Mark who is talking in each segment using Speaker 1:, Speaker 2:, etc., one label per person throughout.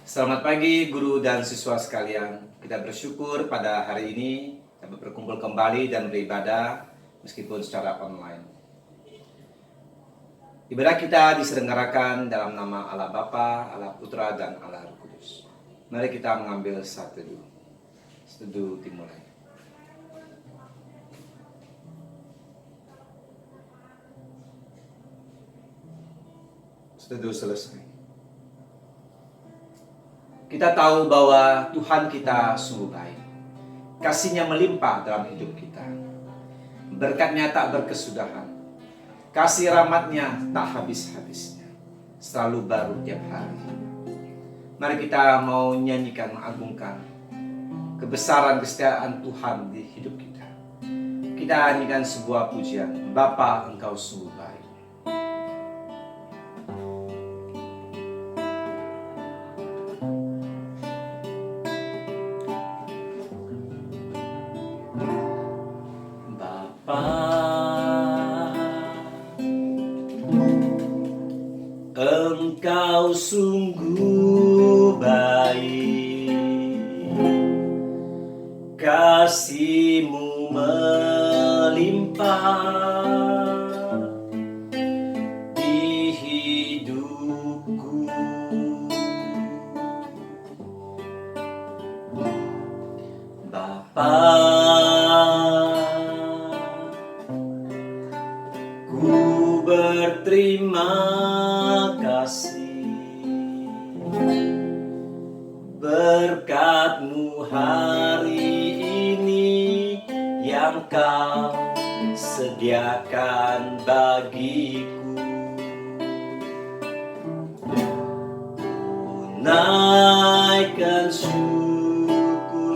Speaker 1: Selamat pagi guru dan siswa sekalian. Kita bersyukur pada hari ini dapat berkumpul kembali dan beribadah meskipun secara online. Ibadah kita diselenggarakan dalam nama Allah Bapa, Allah Putra, dan Allah Roh Kudus. Mari kita mengambil satu teduh. Teduh dimulai. Teduh selesai. Kita tahu bahwa Tuhan kita sungguh baik. Kasih-Nya melimpah dalam hidup kita. Berkat-Nya tak berkesudahan. Kasih rahmat-Nya tak habis-habisnya. Selalu baru tiap hari. Mari kita mau nyanyikan, mengagungkan kebesaran kesetiaan Tuhan di hidup kita. Kita nyanyikan sebuah pujian. Bapa, Engkau sungguh baik. Engkau sungguh baik, kasih-Mu melimpah di hidupku. Bapa, ku berterima kasih, berkat-Mu hari ini yang Kau sediakan bagiku. Ku naikkan syukurku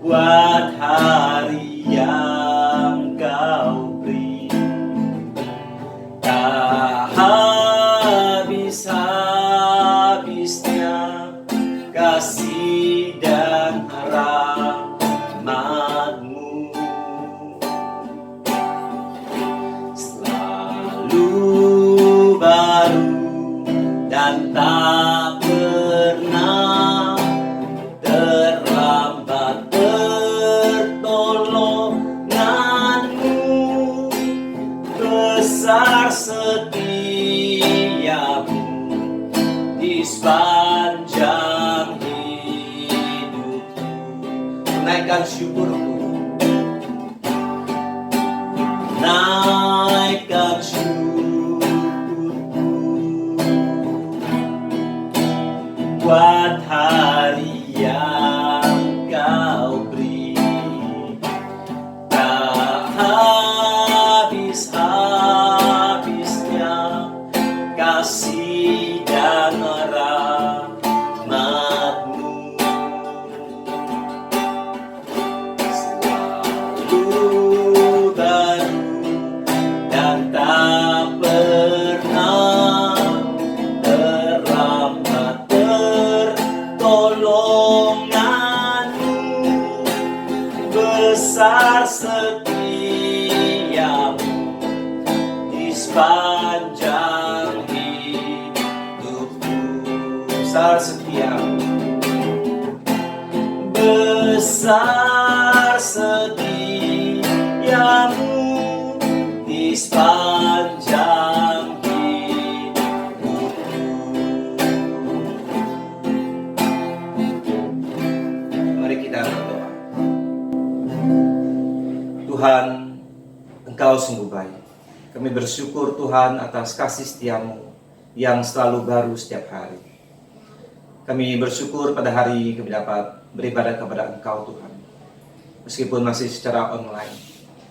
Speaker 1: buat hari yang Kau beri. Tak habis-habisnya kasih dan rahmat-Mu, selalu baru dan tak pernah terlambat pertolongan-Mu. Besar setiap-Mu di sepanjang hidupku. Naikkan syukurku, naikkan syukurku buat hari yang Kau beri. Tak habis-habisnya kasih dan rahmat-Mu, selalu baru dan tak pernah terlambat pertolongan-Mu. Besar setiap-Mu di sepanjang hidupku. Besar setia-Mu, besar setia-Mu di sepanjang hidupku. Mari kita berdoa. Tuhan, Engkau sungguh baik. Kami bersyukur Tuhan atas kasih setia-Mu yang selalu baru setiap hari. Kami bersyukur pada hari kami dapat beribadah kepada Engkau Tuhan. Meskipun masih secara online,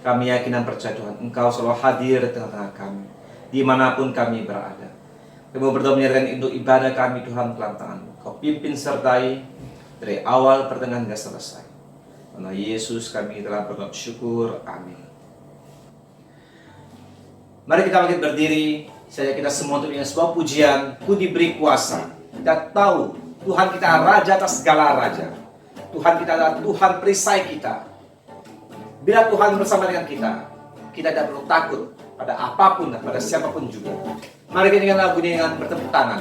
Speaker 1: kami yakin dan percaya Tuhan, Engkau selalu hadir di tengah-tengah kami, dimanapun kami berada. Kami berdoa menyerahkan untuk ibadah kami Tuhan dalam tangan-Mu. Kau pimpin sertai dari awal pertengahan hingga selesai. Karena Yesus kami telah berdoa syukur. Amin. Mari kita bangkit berdiri. Saya kita semua untuk sebuah pujian. Ku diberi kuasa. Kita tahu Tuhan kita raja atas segala raja. Tuhan kita adalah Tuhan perisai kita. Bila Tuhan bersama dengan kita, kita tidak perlu takut pada apapun dan pada siapapun juga. Mari kita nyanyikan lagu ini dengan bertepuk tangan.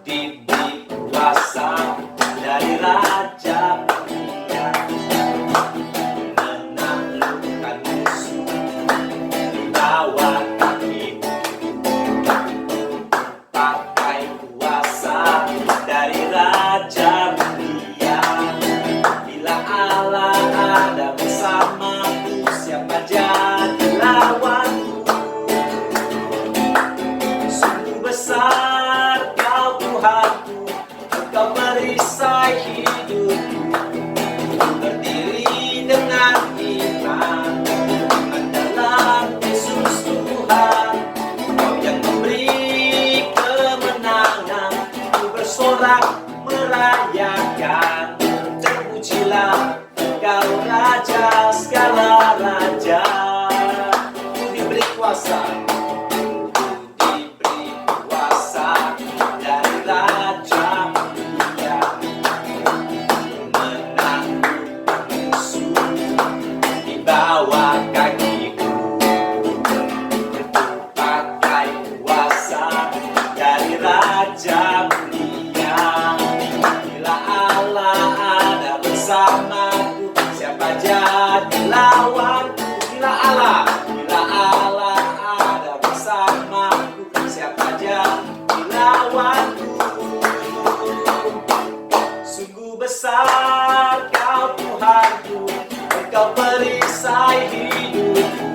Speaker 1: Diberi kuasa dari Raja Mulia, menaklukkan musuh di bawah kaki. Pakai kuasa dari Raja Mulia, bila Allah ada bersamaku, siapa jadi lawanku? Sungguh besar Kau Tuhanku, Engkau perisai hidupku. Berdiri dengan iman dalam Yesus Tuhan, Kau yang memberi kemenangan. Ku bersorak merayakan, terpujilah Engkau Raja segala raja. Ku diberi kuasa, dari Raja Mulia, menaklukkan musuh di bawah kakiku. Pakai kuasa dari Raja Mulia, bila Allah ada bersamaku, siapa jadi lawanku? Bila Allah ada bersamaku, siapa jadi lawanku? Sungguh besar Kau Tuhanku, Engkau perisai hidupku.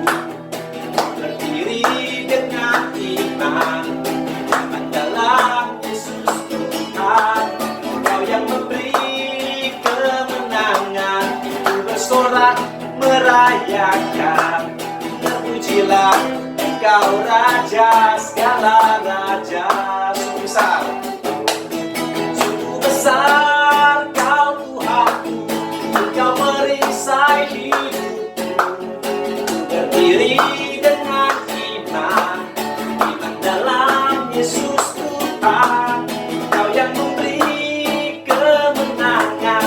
Speaker 1: Berdiri dengan iman dalam Yesus Tuhan, Kau yang memberi kemenangan. Ku bersorak merayakan, terpujilah Engkau Raja segala raja. Sungguh besar, sungguh besar Kau Tuhanku, Engkau merisai hidupku. Berdiri dengan iman dalam Yesus Tuhan, Kau yang memberi kemenangan.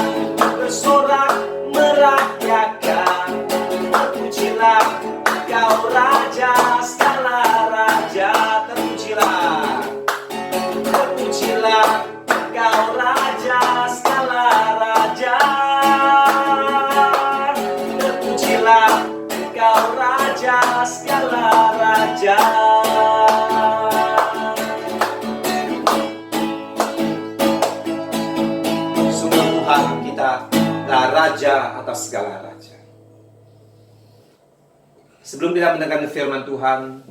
Speaker 1: Bersorak merayakan, terpujilah Engkau Raja segala raja. Terpujilah Engkau Raja segala raja. Terpujilah Engkau Raja segala raja. Sungguh Tuhan kita adalah Raja atas segala raja. Sebelum kita mendengarkan firman Tuhan,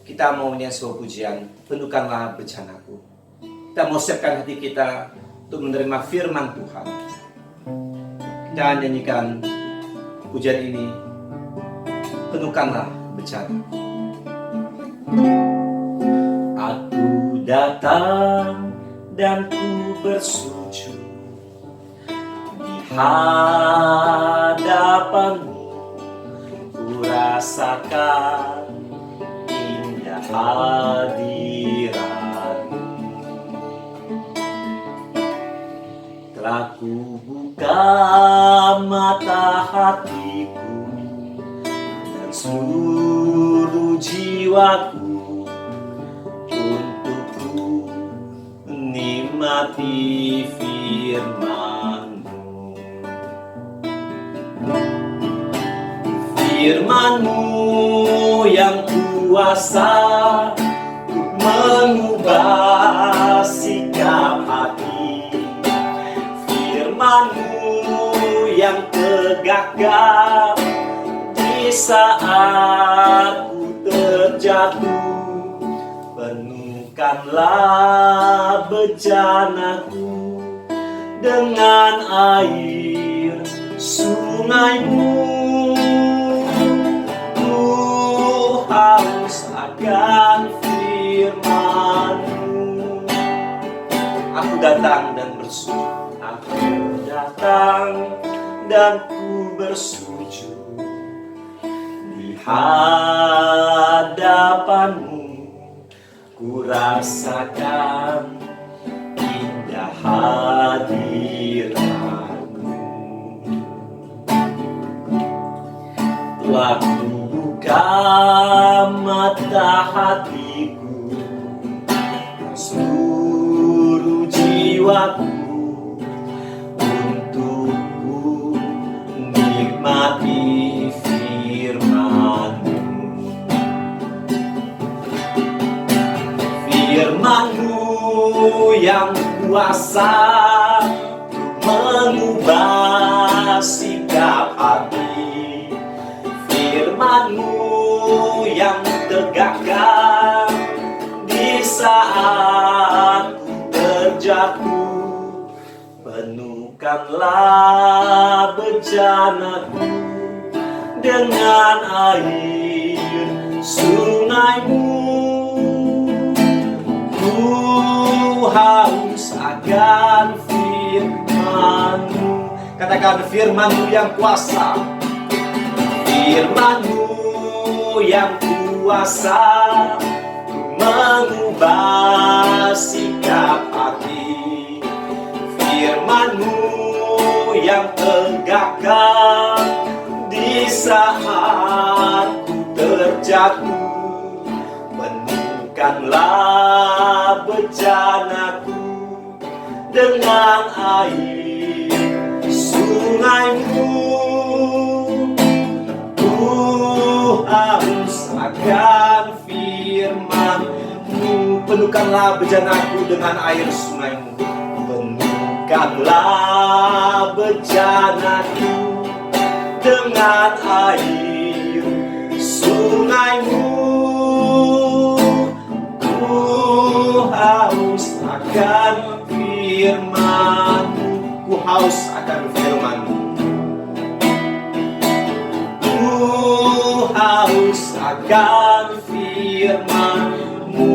Speaker 1: kita mau menyanyi sebuah pujian, penuhkanlah bencanaku. Kita mau siapkan hati kita untuk menerima firman Tuhan. Kita nyanyikan pujian ini, penuhkanlah bencanaku. Aku datang dan ku bersujud di hadapanmu. Ku rasakan indah hadiratmu. Telah ku buka mata hatiku dan seluruh jiwaku untuk ku menikmati firman-Mu. Firman-Mu yang kuasa untuk mengubah sikap hati. Firman-Mu yang tegakkan di saat ku terjatuh. Penuhkanlah bejanaku dengan air sungai-Mu. Ku haus akan firman-Mu. Aku datang dan bersujud. Aku datang dan ku bersujud di hadapan-Mu. Ku rasakan
Speaker 2: indah hadirat-Mu. Telah kubuka mata hatiku, seluruh jiwaku, untuk ku nikmati firman-Mu. Firman-Mu yang kuasa mengubah sikap hati, firman-Mu yang tegakkan di saat ku terjatuh. Penuhkanlah bejanaku dengan air sungai-Mu. Ku haus akan firman-Mu. Katakan, firman-Mu yang kuasa, firman-Mu yang kuasa mengubah sikap hati, firman-Mu yang tegakkan di saat ku terjatuh. Penuhkanlah bejanaku dengan air sungai-Mu. Ku haus akan firman-Mu. Penuhkanlah bejanaku dengan air sungai-Mu. Penuhkanlah bejanaku dengan air sungai-Mu. Ku haus akan firman-Mu. Ku haus akan firman-Mu. Ku haus akan firman-Mu.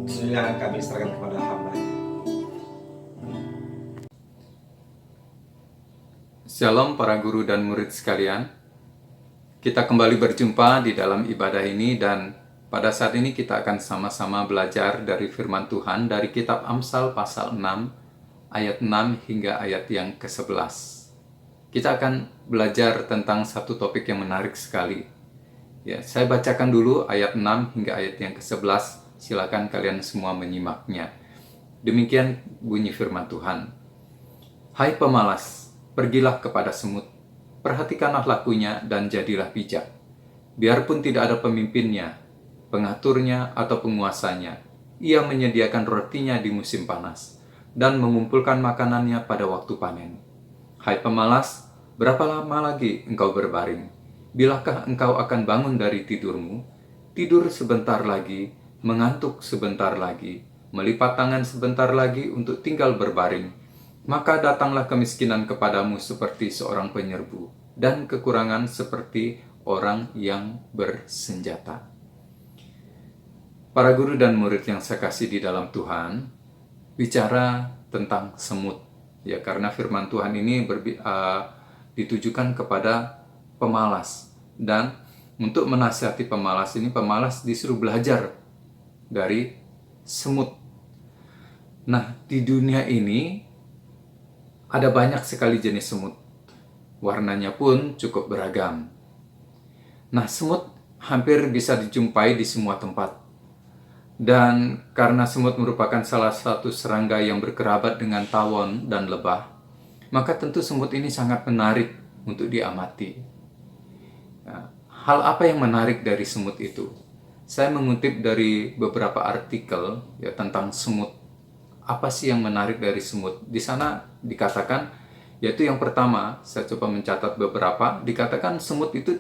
Speaker 1: Sesungguhnya kami serahkan kepada hamba-Nya.
Speaker 3: Shalom para guru dan murid sekalian. Kita kembali berjumpa di dalam ibadah ini, dan pada saat ini kita akan sama-sama belajar dari firman Tuhan dari kitab Amsal pasal 6 ayat 6 hingga ayat yang ke-11. Kita akan belajar tentang satu topik yang menarik sekali. Ya, saya bacakan dulu ayat 6 hingga ayat yang ke-11. Silakan kalian semua menyimaknya. Demikian bunyi firman Tuhan. Hai pemalas, pergilah kepada semut, perhatikanlah lakunya dan jadilah bijak. Biarpun tidak ada pemimpinnya, pengaturnya atau penguasanya, ia menyediakan rotinya di musim panas dan mengumpulkan makanannya pada waktu panen. Hai pemalas, berapa lama lagi engkau berbaring? Bilakah engkau akan bangun dari tidurmu? Tidur sebentar lagi, mengantuk sebentar lagi, melipat tangan sebentar lagi untuk tinggal berbaring. Maka datanglah kemiskinan kepadamu seperti seorang penyerbu, dan kekurangan seperti orang yang bersenjata. Para guru dan murid yang saya kasih di dalam Tuhan, bicara tentang semut. Ya, karena firman Tuhan ini ditujukan kepada pemalas. Dan untuk menasihati pemalas ini, pemalas disuruh belajar dari semut. Nah, di dunia ini ada banyak sekali jenis semut. Warnanya pun cukup beragam. Nah, semut hampir bisa dijumpai di semua tempat. Dan karena semut merupakan salah satu serangga yang berkerabat dengan tawon dan lebah, maka tentu semut ini sangat menarik untuk diamati. Nah, hal apa yang menarik dari semut itu? Saya mengutip dari beberapa artikel ya tentang semut. Apa sih yang menarik dari semut? Di sana dikatakan, yaitu yang pertama, saya coba mencatat beberapa, dikatakan semut itu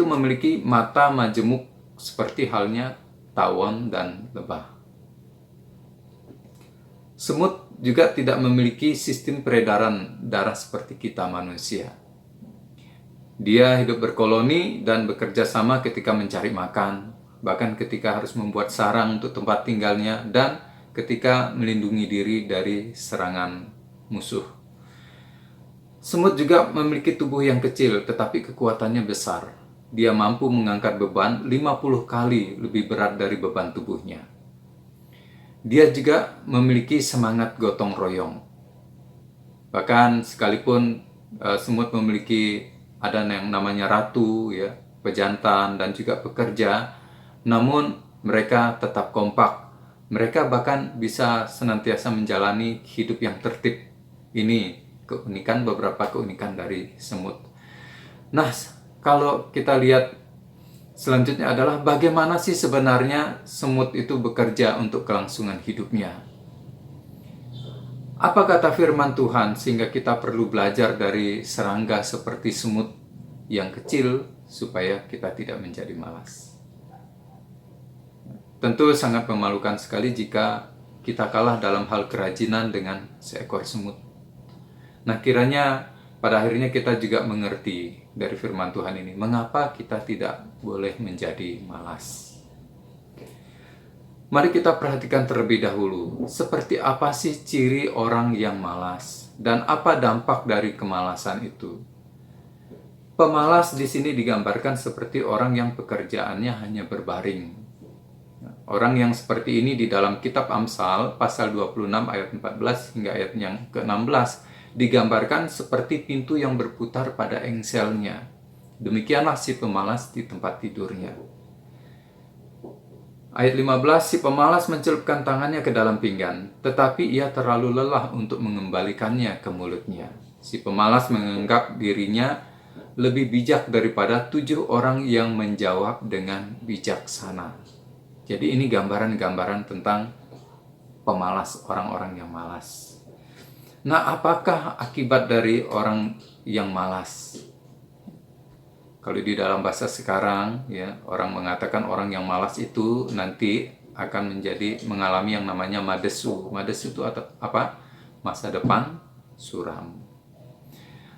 Speaker 3: memiliki mata majemuk seperti halnya tawon dan lebah. Semut juga tidak memiliki sistem peredaran darah seperti kita manusia. Dia hidup berkoloni dan bekerja sama ketika mencari makan, bahkan ketika harus membuat sarang untuk tempat tinggalnya, dan ketika melindungi diri dari serangan musuh. Semut juga memiliki tubuh yang kecil, tetapi kekuatannya besar. Dia mampu mengangkat beban 50 kali lebih berat dari beban tubuhnya. Dia juga memiliki semangat gotong royong. Bahkan sekalipun semut memiliki ada yang namanya ratu, ya, pejantan dan juga pekerja, namun mereka tetap kompak. Mereka bahkan bisa senantiasa menjalani hidup yang tertib. Ini beberapa keunikan dari semut. Nah, kalau kita lihat selanjutnya adalah bagaimana sih sebenarnya semut itu bekerja untuk kelangsungan hidupnya. Apa kata firman Tuhan sehingga kita perlu belajar dari serangga seperti semut yang kecil supaya kita tidak menjadi malas. Tentu sangat memalukan sekali jika kita kalah dalam hal kerajinan dengan seekor semut. Nah, kiranya pada akhirnya kita juga mengerti dari firman Tuhan ini, mengapa kita tidak boleh menjadi malas. Mari kita perhatikan terlebih dahulu, seperti apa sih ciri orang yang malas dan apa dampak dari kemalasan itu. Pemalas di sini digambarkan seperti orang yang pekerjaannya hanya berbaring. Orang yang seperti ini di dalam kitab Amsal pasal 26 ayat 14 hingga ayat yang ke-16 digambarkan seperti pintu yang berputar pada engselnya. Demikianlah si pemalas di tempat tidurnya. Ayat 15, si pemalas mencelupkan tangannya ke dalam pinggan, tetapi ia terlalu lelah untuk mengembalikannya ke mulutnya. Si pemalas menganggap dirinya lebih bijak daripada 7 orang yang menjawab dengan bijaksana. Jadi ini gambaran-gambaran tentang pemalas, orang-orang yang malas. Nah, apakah akibat dari orang yang malas? Kalau di dalam bahasa sekarang, ya, orang mengatakan orang yang malas itu nanti akan mengalami yang namanya madesu. Madesu itu apa? Masa depan suram.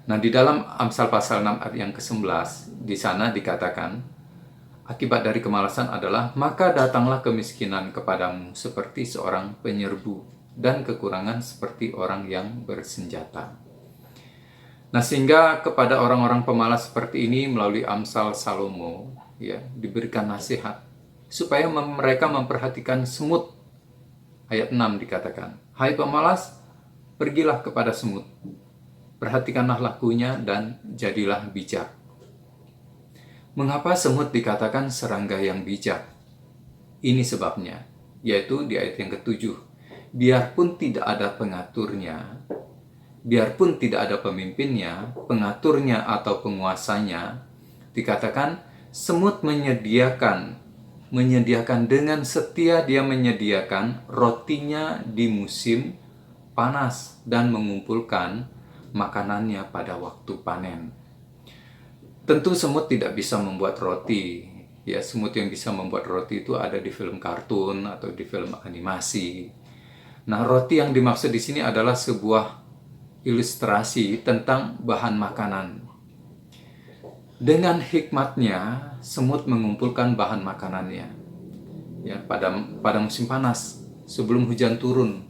Speaker 3: Nah, di dalam Amsal pasal 6 ayat yang ke-11, di sana dikatakan, akibat dari kemalasan adalah, maka datanglah kemiskinan kepadamu seperti seorang penyerbu, dan kekurangan seperti orang yang bersenjata. Nah, sehingga kepada orang-orang pemalas seperti ini melalui Amsal Salomo, ya, diberikan nasihat supaya mereka memperhatikan semut. Ayat 6 dikatakan, hai pemalas, pergilah kepada semut, perhatikanlah lakunya dan jadilah bijak. Mengapa semut dikatakan serangga yang bijak? Ini sebabnya, yaitu di ayat yang ke-7. Biarpun tidak ada pengaturnya, biarpun tidak ada pemimpinnya, pengaturnya atau penguasanya, dikatakan semut menyediakan dengan setia dia menyediakan rotinya di musim panas dan mengumpulkan makanannya pada waktu panen. Tentu semut tidak bisa membuat roti. Ya, semut yang bisa membuat roti itu ada di film kartun atau di film animasi. Nah, roti yang dimaksud di sini adalah sebuah ilustrasi tentang bahan makanan. Dengan hikmatnya, semut mengumpulkan bahan makanannya, ya, pada musim panas sebelum hujan turun.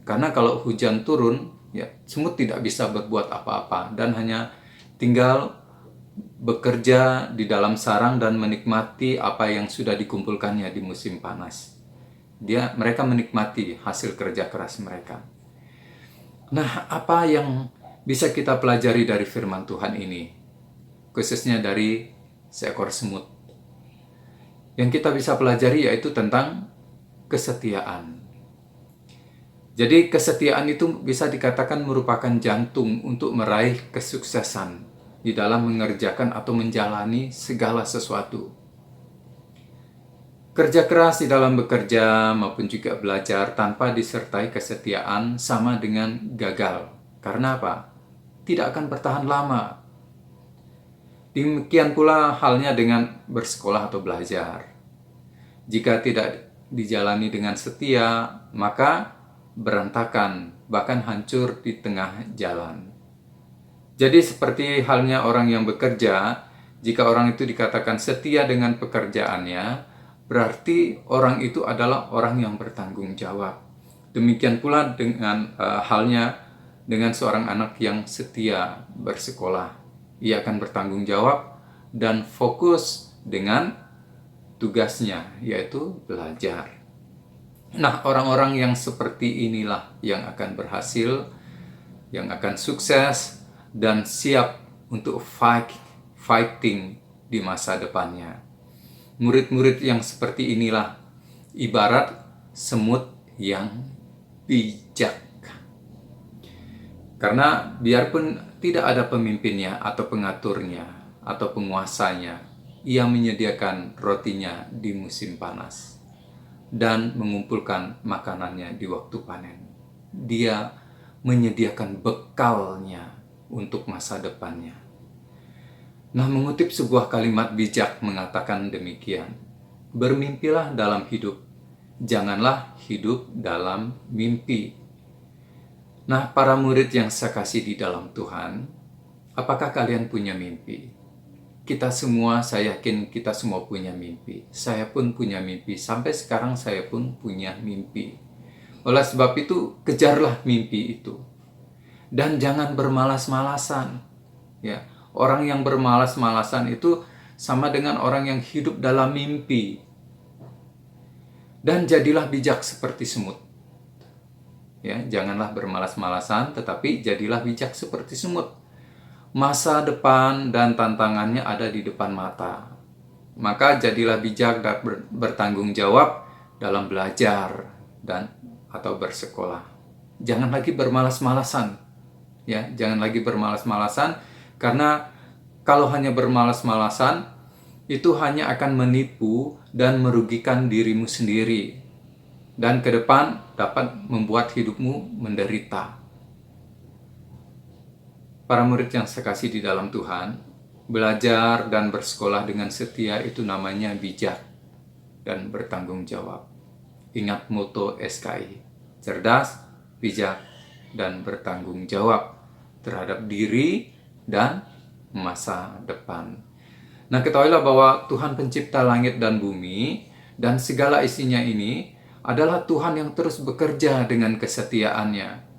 Speaker 3: Karena kalau hujan turun, ya, semut tidak bisa berbuat apa-apa dan hanya tinggal bekerja di dalam sarang dan menikmati apa yang sudah dikumpulkannya di musim panas. Mereka menikmati hasil kerja keras mereka. Nah, apa yang bisa kita pelajari dari firman Tuhan ini? Khususnya dari seekor semut. Yang kita bisa pelajari yaitu tentang kesetiaan. Jadi kesetiaan itu bisa dikatakan merupakan jantung untuk meraih kesuksesan di dalam mengerjakan atau menjalani segala sesuatu. Kerja keras di dalam bekerja maupun juga belajar tanpa disertai kesetiaan sama dengan gagal. Karena apa? Tidak akan bertahan lama. Demikian pula halnya dengan bersekolah atau belajar. Jika tidak dijalani dengan setia, maka berantakan, bahkan hancur di tengah jalan. Jadi seperti halnya orang yang bekerja, jika orang itu dikatakan setia dengan pekerjaannya, berarti orang itu adalah orang yang bertanggung jawab. Demikian pula dengan halnya dengan seorang anak yang setia bersekolah. Ia akan bertanggung jawab dan fokus dengan tugasnya, yaitu belajar. Nah, orang-orang yang seperti inilah yang akan berhasil, yang akan sukses, dan siap untuk fighting di masa depannya. Murid-murid yang seperti inilah ibarat semut yang bijak. Karena biarpun tidak ada pemimpinnya atau pengaturnya atau penguasanya, ia menyediakan rotinya di musim panas dan mengumpulkan makanannya di waktu panen. Dia menyediakan bekalnya untuk masa depannya. Nah, mengutip sebuah kalimat bijak mengatakan demikian, bermimpilah dalam hidup, janganlah hidup dalam mimpi. Nah, para murid yang saya kasih di dalam Tuhan, apakah kalian punya mimpi? Kita semua, saya yakin kita semua punya mimpi. Saya pun punya mimpi. Sampai sekarang saya pun punya mimpi. Oleh sebab itu, kejarlah mimpi itu. Dan jangan bermalas-malasan. Ya, orang yang bermalas-malasan itu sama dengan orang yang hidup dalam mimpi. Dan jadilah bijak seperti semut. Ya, janganlah bermalas-malasan, tetapi jadilah bijak seperti semut. Masa depan dan tantangannya ada di depan mata. Maka jadilah bijak dan bertanggung jawab dalam belajar dan atau bersekolah. Jangan lagi bermalas-malasan. Ya, jangan lagi bermalas-malasan, karena kalau hanya bermalas-malasan itu hanya akan menipu dan merugikan dirimu sendiri. Dan ke depan dapat membuat hidupmu menderita. Para murid yang saya kasih di dalam Tuhan, belajar dan bersekolah dengan setia itu namanya bijak dan bertanggung jawab. Ingat moto SKI, cerdas, bijak, dan bertanggung jawab terhadap diri dan masa depan. Nah, ketahuilah bahwa Tuhan pencipta langit dan bumi dan segala isinya ini adalah Tuhan yang terus bekerja dengan kesetiaannya.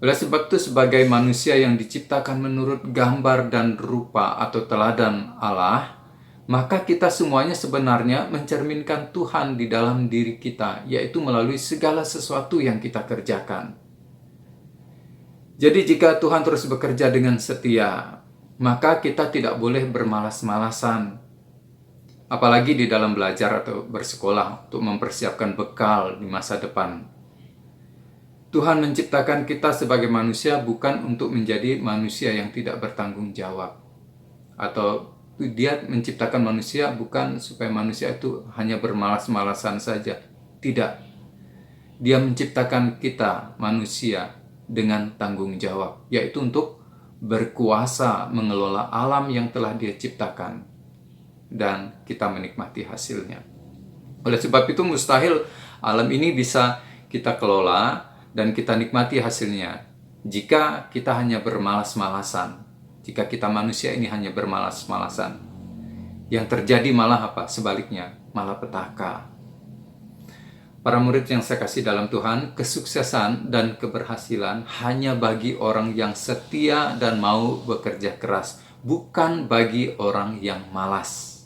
Speaker 3: Oleh sebab itu, sebagai manusia yang diciptakan menurut gambar dan rupa atau teladan Allah, maka kita semuanya sebenarnya mencerminkan Tuhan di dalam diri kita, yaitu melalui segala sesuatu yang kita kerjakan. Jadi jika Tuhan terus bekerja dengan setia, maka kita tidak boleh bermalas-malasan. Apalagi di dalam belajar atau bersekolah untuk mempersiapkan bekal di masa depan. Tuhan menciptakan kita sebagai manusia bukan untuk menjadi manusia yang tidak bertanggung jawab. Atau Dia menciptakan manusia bukan supaya manusia itu hanya bermalas-malasan saja. Tidak. Dia menciptakan kita manusia dengan tanggung jawab, yaitu untuk berkuasa mengelola alam yang telah Dia ciptakan. Dan kita menikmati hasilnya. Oleh sebab itu mustahil alam ini bisa kita kelola dan kita nikmati hasilnya jika kita hanya bermalas-malasan. Jika kita manusia ini hanya bermalas-malasan. Yang terjadi malah apa? Sebaliknya, malah petaka. Para murid yang saya kasih dalam Tuhan, kesuksesan dan keberhasilan hanya bagi orang yang setia dan mau bekerja keras, bukan bagi orang yang malas.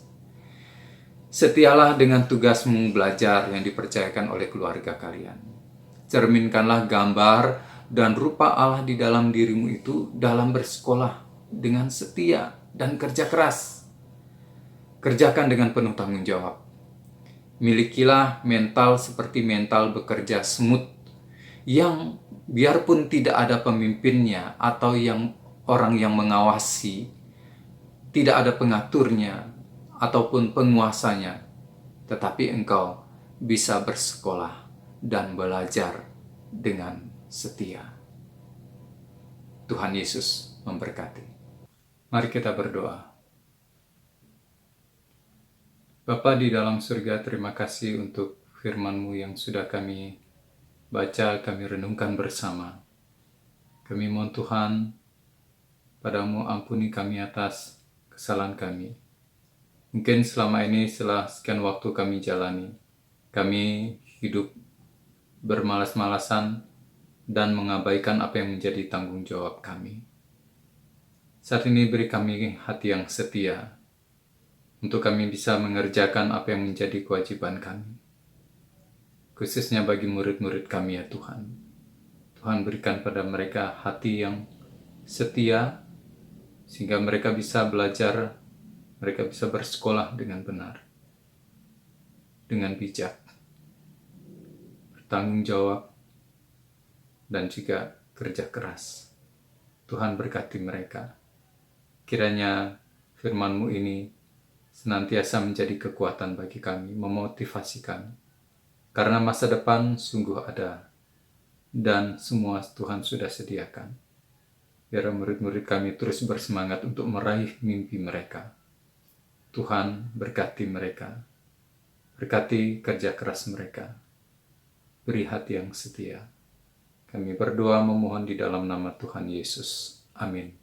Speaker 3: Setialah dengan tugasmu belajar yang dipercayakan oleh keluarga kalian. Cerminkanlah gambar dan rupa Allah di dalam dirimu itu dalam bersekolah dengan setia dan kerja keras. Kerjakan dengan penuh tanggung jawab. Milikilah mental seperti mental bekerja semut yang biarpun tidak ada pemimpinnya atau yang orang yang mengawasi, tidak ada pengaturnya ataupun penguasanya, tetapi engkau bisa bersekolah dan belajar dengan setia. Tuhan Yesus memberkati. Mari kita berdoa. Bapa di dalam surga, terima kasih untuk firman-Mu yang sudah kami baca, kami renungkan bersama. Kami mohon Tuhan, padamu ampuni kami atas kesalahan kami. Mungkin selama ini setelah sekian waktu kami jalani, kami hidup bermalas-malasan dan mengabaikan apa yang menjadi tanggung jawab kami. Saat ini beri kami hati yang setia, untuk kami bisa mengerjakan apa yang menjadi kewajiban kami. Khususnya bagi murid-murid kami ya Tuhan. Tuhan berikan pada mereka hati yang setia, sehingga mereka bisa belajar, mereka bisa bersekolah dengan benar, dengan bijak, bertanggung jawab, dan juga kerja keras. Tuhan berkati mereka. Kiranya firman-Mu ini senantiasa menjadi kekuatan bagi kami, memotivasi kami. Karena masa depan sungguh ada, dan semua Tuhan sudah sediakan. Biar murid-murid kami terus bersemangat untuk meraih mimpi mereka. Tuhan berkati mereka, berkati kerja keras mereka, beri hati yang setia. Kami berdoa memohon di dalam nama Tuhan Yesus. Amin.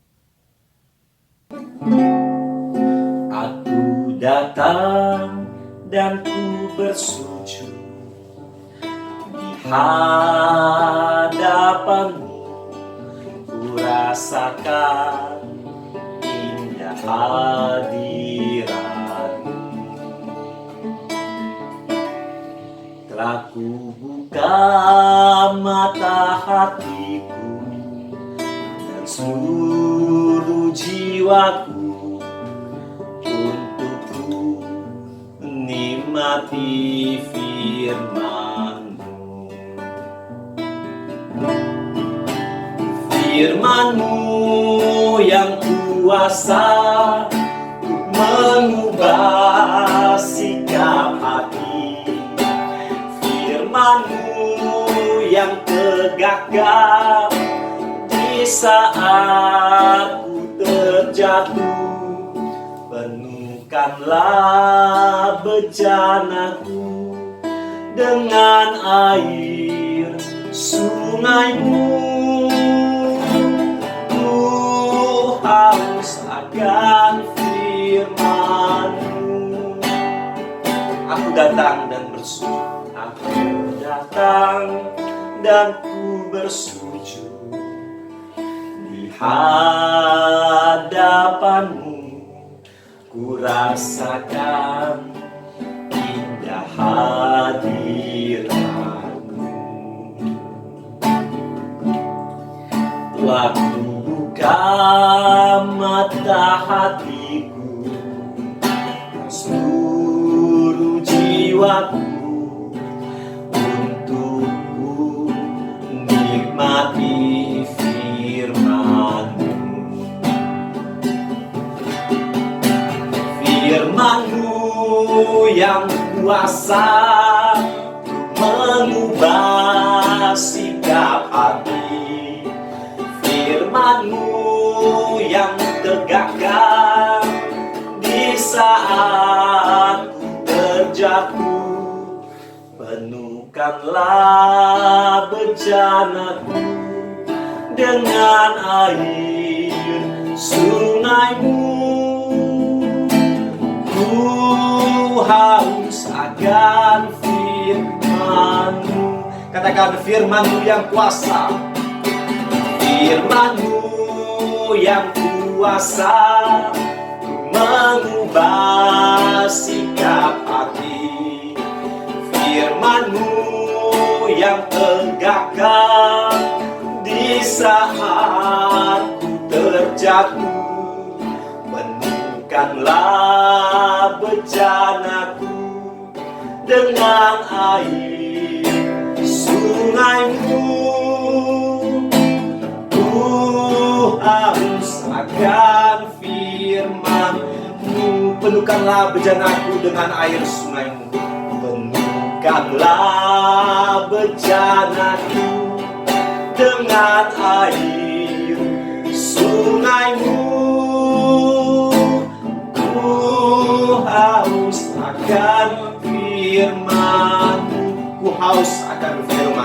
Speaker 2: Aku datang dan ku bersujud di hadapan-Mu, ku rasakan indah hadirat-Mu. Telah ku buka mata hatiku dan seluruh jiwaku untuk ku menikmati firman-Mu. Firman-Mu yang kuasa untuk mengubah sikap hati. Firman-Mu yang tegakkan di saat ku terjatuh. Penuhkanlah bejanaku dengan air sungai-Mu. Ku haus akan firman-Mu. Aku datang dan bersujud. Aku datang dan ku bersujud di hadapan-Mu. Ku rasakan indah hadirat-Mu. Telah ku buka mata hatiku dan seluruh jiwaku untuk ku nikmati firman-Mu. Firman-Mu yang kuasa mengubah sikap hati. Firman-Mu yang tegakkan di saat ku terjatuh. Penuhkanlah bejanaku dengan air sungai-Mu. Ku haus akan firman-Mu. Katakan firman-Mu yang kuasa. Firman-Mu yang kuasa mengubah sikap hati. Firman-Mu yang tegakkan di saat ku terjatuh. Penuhkanlah bejanaku dengan air sungai-Mu. Ku haus akan firman-Mu. Penuhkanlah bejanaku dengan air sungai-Mu. Penuhkanlah bejanaku dengan air sungai-Mu. Ku haus akan firman-Mu. Ku haus akan firman-Mu.